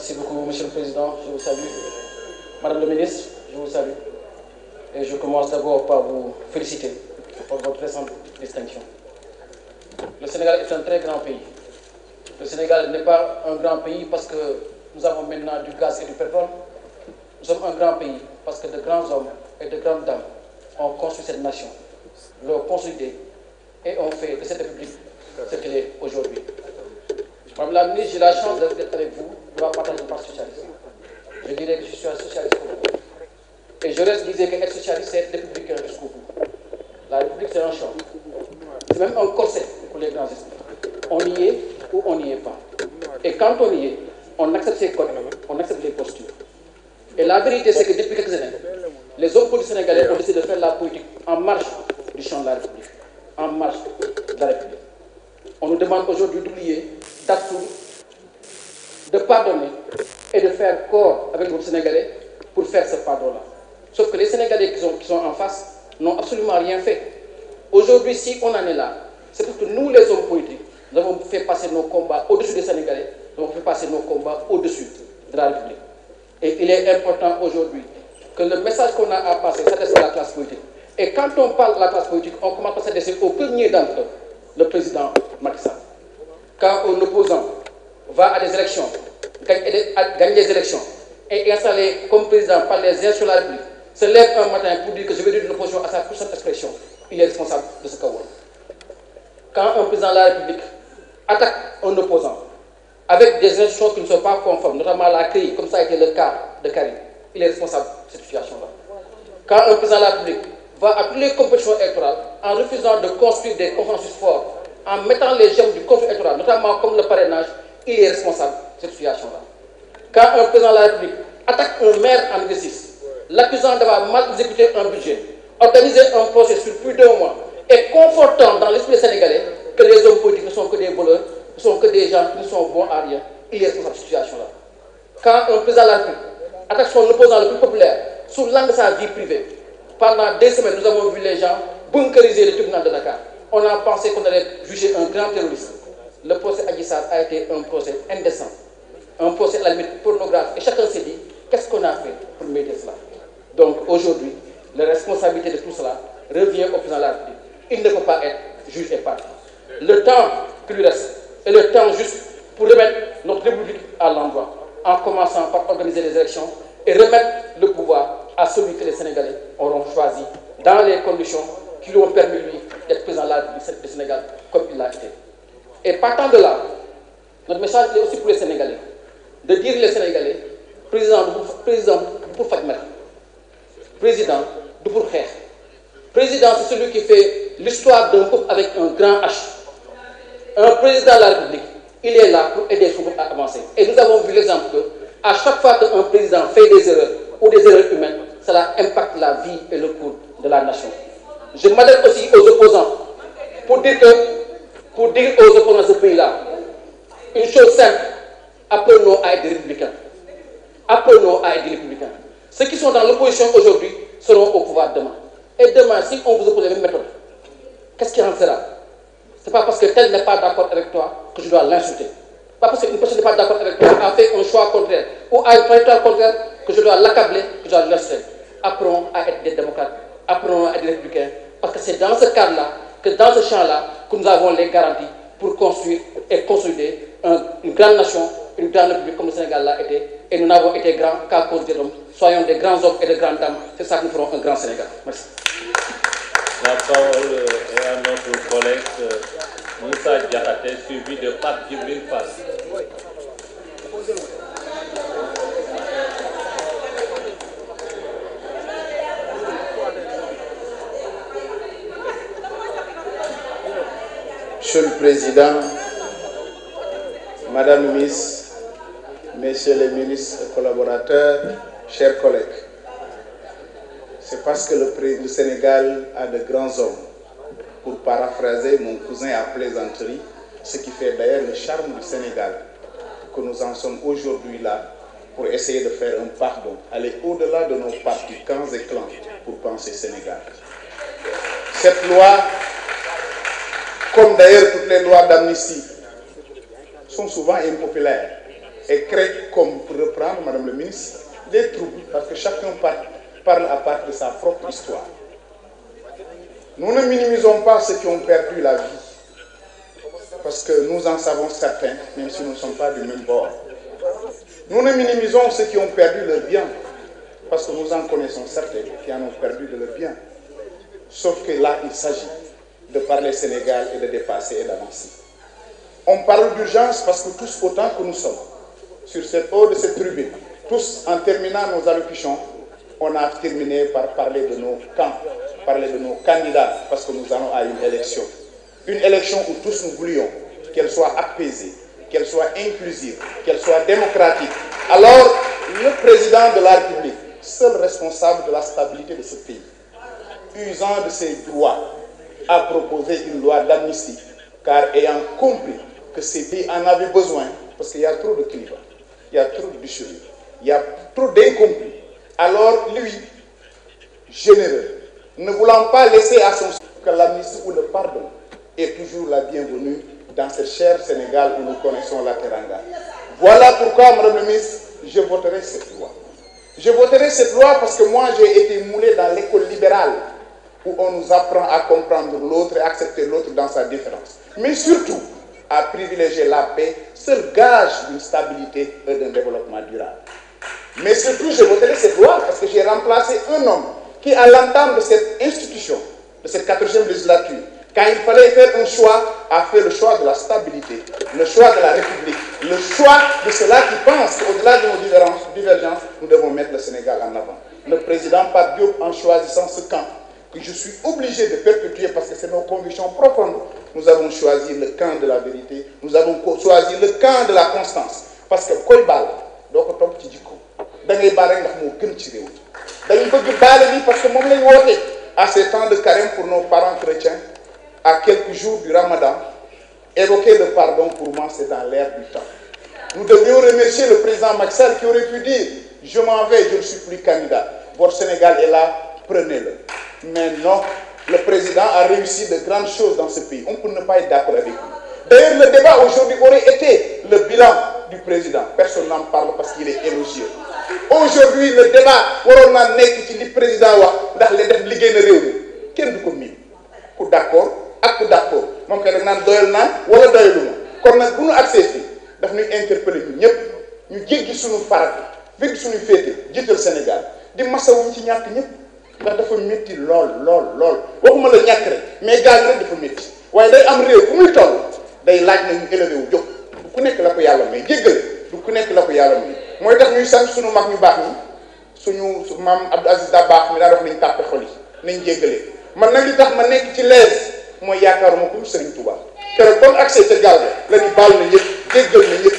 Merci beaucoup, Monsieur le Président. Je vous salue. Madame le Ministre, je vous salue. Et je commence d'abord par vous féliciter pour votre récente distinction. Le Sénégal est un très grand pays. Le Sénégal n'est pas un grand pays parce que nous avons maintenant du gaz et du pétrole. Nous sommes un grand pays parce que de grands hommes et de grandes dames ont construit cette nation, l'ont consolidée et ont fait de cette République ce qu'elle est aujourd'hui. Madame la ministre, j'ai la chance d'être avec vous, de partager le Parti socialiste. Je dirais que je suis un socialiste comme vous. Et Jaurès disait qu'être socialiste, c'est être républicain jusqu'au bout. La République, c'est un champ. C'est même un corset pour les grands esprits. On y est ou on n'y est pas. Et quand on y est, on accepte ses codes, on accepte les postures. Et la vérité, c'est que depuis quelques années, les hommes politiques sénégalais ont décidé de faire la politique en marge du champ de la République, en marge de la République. On nous demande aujourd'hui d'oublier, d'absoudre, de pardonner et de faire corps avec les Sénégalais pour faire ce pardon-là. Sauf que les Sénégalais qui sont en face n'ont absolument rien fait. Aujourd'hui, si on en est là, c'est parce que nous, les hommes politiques, nous avons fait passer nos combats au-dessus des Sénégalais, nous avons fait passer nos combats au-dessus de la République. Et il est important aujourd'hui que le message qu'on a à passer s'adresse à la classe politique. Et quand on parle de la classe politique, on commence à s'adresser au premier d'entre eux, le président Macky Sall. Quand un opposant va à des élections, gagne des élections, et est installé comme président par les institutions de la République, se lève un matin pour dire que je vais dire une opposition à sa plus simple expression, il est responsable de ce chaos. Quand un président de la République attaque un opposant avec des institutions qui ne sont pas conformes, notamment la CRI, comme ça a été le cas de Karim, il est responsable de cette situation-là. Quand un président de la République va à toutes les compétitions électorales en refusant de construire des consensus forts, en mettant les gemmes du conflit électoral, notamment comme le parrainage, il est responsable de cette situation-là. Quand un président de la République attaque un maire en exercice, l'accusant d'avoir mal exécuté un budget, organisé un procès sur plus d'1 mois, et confortant dans l'esprit sénégalais que les hommes politiques ne sont que des voleurs, ne sont que des gens qui ne sont bons à rien, il est responsable de cette situation-là. Quand un président de la République attaque son opposant le plus populaire sous l'angle de sa vie privée, pendant des semaines, nous avons vu les gens bunkeriser le tribunal de Dakar. On a pensé qu'on allait juger un grand terroriste. Le procès Adji Sarr a été un procès indécent, un procès à la limite pornographique. Et chacun s'est dit, qu'est-ce qu'on a fait pour mériter cela? Donc aujourd'hui, la responsabilité de tout cela revient au président de la République. Il ne peut pas être juge et partie. Le temps qui lui reste est le temps juste pour remettre notre République à l'endroit, en commençant par organiser les élections et remettre le pouvoir à celui que les Sénégalais auront choisi dans les conditions qui lui ont permis, lui, d'être président de la République du Sénégal comme il l'a été. Et partant de là, notre message est aussi pour les Sénégalais, de dire les Sénégalais, président pour Fajmer, président du pour Kher. Président, c'est celui qui fait l'histoire d'un peuple avec un grand H. Un président de la République, il est là pour aider son peuple à avancer. Et nous avons vu l'exemple que, à chaque fois qu'un président fait des erreurs ou des erreurs humaines, cela impacte la vie et le cours de la nation. Je m'adresse aussi aux opposants pour dire aux opposants de ce pays-là, une chose simple, appelons-nous à être des républicains. Appelons-nous à être des républicains. Ceux qui sont dans l'opposition aujourd'hui seront au pouvoir demain. Et demain, si on vous oppose les mêmes méthodes, qu'est-ce qui en sera? Ce n'est pas parce que tel n'est pas d'accord avec toi que je dois l'insulter. Pas parce qu'une personne n'est pas d'accord avec toi, a fait un choix contraire ou a une trajectoire contraire que je dois l'accabler, que je dois l'insulter. Apprenons à être des démocrates, apprenons à être des républicains, parce que c'est dans ce cadre-là, que dans ce champ-là, que nous avons les garanties pour construire et consolider une grande nation, une grande république comme le Sénégal l'a été. Et nous n'avons été grands qu'à cause des hommes. Soyons des grands hommes et de grandes dames. C'est ça que nous ferons un grand Sénégal. Merci. La parole est à notre collègue Moussa Diakhaté, suivi de Pape Djibril Fall. Monsieur le Président, Madame la Ministre, Messieurs les ministres et collaborateurs, chers collègues, c'est parce que le Sénégal a de grands hommes, pour paraphraser mon cousin à plaisanterie, ce qui fait d'ailleurs le charme du Sénégal, que nous en sommes aujourd'hui là pour essayer de faire un pardon, aller au-delà de nos partis, camps et clans, pour penser Sénégal. Cette loi, comme d'ailleurs toutes les lois d'amnistie, sont souvent impopulaires et crée, comme pour reprendre Madame le ministre, des troubles, parce que chacun parle à partir de sa propre histoire. Nous ne minimisons pas ceux qui ont perdu la vie, parce que nous en savons certains, même si nous ne sommes pas du même bord. Nous ne minimisons ceux qui ont perdu leur bien, parce que nous en connaissons certains qui en ont perdu de leur bien. Sauf que là, il s'agit de parler Sénégal et de dépasser et d'avancer. On parle d'urgence parce que tous, autant que nous sommes, sur cette haut de cette tribune, tous, en terminant nos allocutions, on a terminé par parler de nos camps, parler de nos candidats, parce que nous allons à une élection. Une élection où tous nous voulions qu'elle soit apaisée, qu'elle soit inclusive, qu'elle soit démocratique. Alors, le président de la République, seul responsable de la stabilité de ce pays, usant de ses droits, a proposé une loi d'amnistie, car ayant compris que ces pays en avaient besoin, parce qu'il y a trop de clivage, il y a trop de déchirures, il y a trop d'incompris. Alors lui, généreux, ne voulant pas laisser à son que l'amnistie ou le pardon est toujours la bienvenue dans ce cher Sénégal où nous connaissons la teranga. Voilà pourquoi, Madame le ministre, je voterai cette loi. Je voterai cette loi parce que moi, j'ai été moulé dans l'école libérale où on nous apprend à comprendre l'autre et accepter l'autre dans sa différence. Mais surtout, à privilégier la paix, seul gage d'une stabilité et d'un développement durable. Mais surtout, je voterai cette loi parce que j'ai remplacé un homme qui, à l'entame de cette institution, de cette 4e législature, quand il fallait faire un choix, a fait le choix de la stabilité, le choix de la République, le choix de ceux-là qui pensent qu'au-delà de nos divergences, nous devons mettre le Sénégal en avant. Le président Pape Diop, en choisissant ce camp, que je suis obligé de perpétuer parce que c'est nos convictions profondes, nous avons choisi le camp de la vérité, nous avons choisi le camp de la constance. Parce que koy bal doo ko topp ci jikko da ngay baal rek ndax moo gën ci réew dañu bëgg baale bi parce que moom lañ woote à ces temps de carême pour nos parents chrétiens, à quelques jours du Ramadan. Évoquer le pardon, pour moi, c'est dans l'air du temps. Nous devrions remercier le président Macky Sall qui aurait pu dire « Je m'en vais, je ne suis plus candidat. Votre Sénégal est là, prenez-le. » Mais non, le président a réussi de grandes choses dans ce pays. On peut ne pas être d'accord avec lui. D'ailleurs, le débat aujourd'hui aurait été le bilan du président. Personne n'en parle parce qu'il est élogieux. Aujourd'hui, le débat, waroon naa nekk ci li président wax ndax li def liggéey na réew mi kenn du ko miin ku d'accord ak ku d'accord moom kay nag naan doyal naan wala doyaluma kon nag bu ñu accès fii daf ñuy interpeller ñu ñëpp ñu jéggi suñu farat fekk suñu féete jiital Sénégal di masawuñ ci ñàkk ñëpp ndax dafa métti lool waxuma la ñàkk rek mais gaañ rek dafa métti waaye day am réew bu muy toll day laaj na ñu élevé wu jóg du ku nekk la ko yàlla may jéggal du ku nekk la ko yàlla may mooy tax ñuy sant suñu mag ñu baax ñi suñu maam Abdou Aziz Dabakh mi daa wax nañ tàppe xol yi nañ jéggalee man nag li tax ma nekk ci lees mooy yaakaaruma ko Serigne Touba keroog kon accès ca gaal la ñu baal na ñëpp jéggal na ñëpp